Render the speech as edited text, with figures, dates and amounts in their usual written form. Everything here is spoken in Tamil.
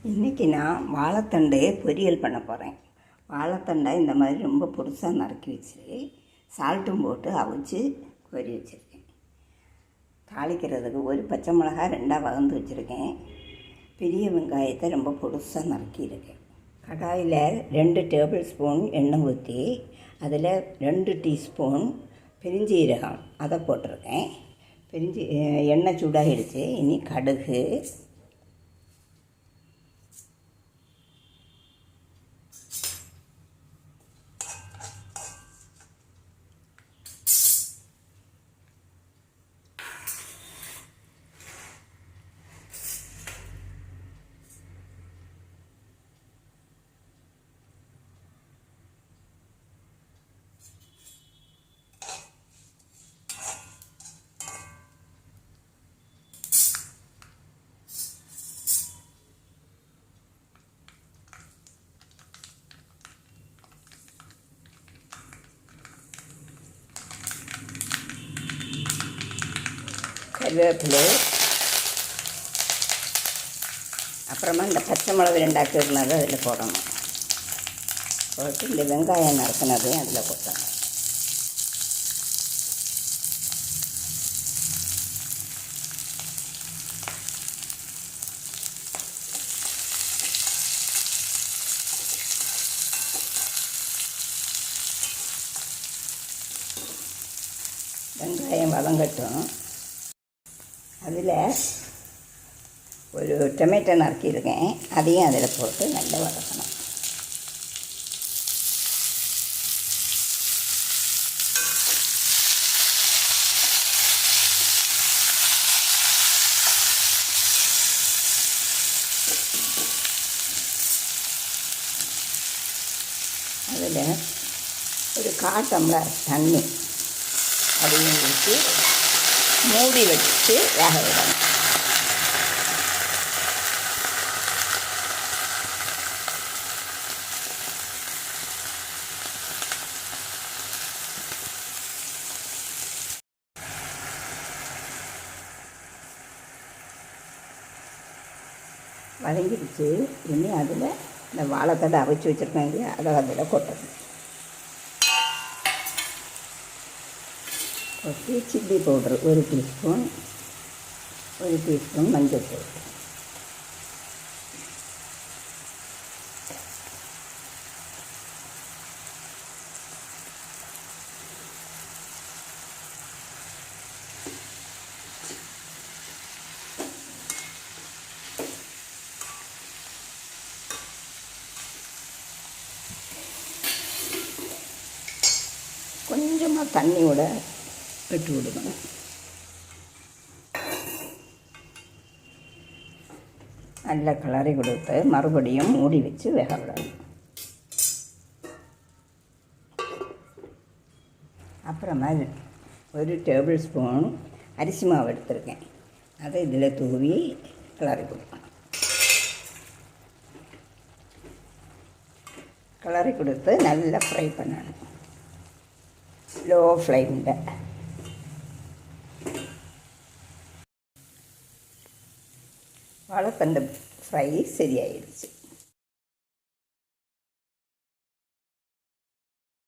இன்றைக்கி நான் வாழைத்தண்டு பொரியல் பண்ண போகிறேன். வாழைத்தண்டை இந்த மாதிரி ரொம்ப பொடிசாக நறுக்கி வச்சு சால்ட்டும் போட்டு அவிச்சு கொரி வச்சுருக்கேன். தாளிக்கிறதுக்கு ஒரு பச்சை மிளகாய் 2ஆக வகுந்து வச்சுருக்கேன். பெரிய வெங்காயத்தை ரொம்ப பொடிசாக நறுக்கியிருக்கேன். கடாயில் 2 டேபிள் ஸ்பூன் எண்ணெய் ஊற்றி அதில் 2 டீஸ்பூன் பெருஞ்சீரகம் அதை போட்டிருக்கேன். எண்ணெய் சூடாகிடுச்சு. இனி கடுகு, கருவேப்பிலை, அப்புறமா இந்த பச்சை மிளகு 2 கீறினது அதில் போடணும். போட்டு இந்த வெங்காயம் நறுக்கினதையும் அதில் போட்டணும். வெங்காயம் வதங்கட்டும். அதில் ஒரு டொமேட்டோ நறுக்கியிருக்கேன். அதையும் அதில் போட்டு நல்லா வதக்கணும். அதில் ஒரு 1/4 டம்ளர் தண்ணி அதையும் ஊற்றி மூடி வச்சு வேக விடணும். வதங்கிடுச்சு. இனி அதில் இந்த வாழைத்தடை அவிச்சு வச்சுருக்கேன் இல்லையா, அதை அதில் கொட்டணும். கொட்டி சில்லி பவுட்ரு 1 டீஸ்பூன், 1 டீஸ்பூன் மஞ்சள் தூள், கொஞ்சமாக தண்ணியோட விட்டு விடுங்க. நல்லா கிளறி கொடுத்து மறுபடியும் மூடி வச்சு வேக விடணும். அப்புறமா 1 டேபிள் ஸ்பூன் அரிசி மாவு எடுத்துருக்கேன். அதை இதில் தூவி கிளறி கொடுக்கணும். கிளறி கொடுத்து நல்லா ஃப்ரை பண்ணணும். லோ ஃப்ளேமில். வாழைத்தண்டு ஃப்ரை சரியாயிடுச்சு.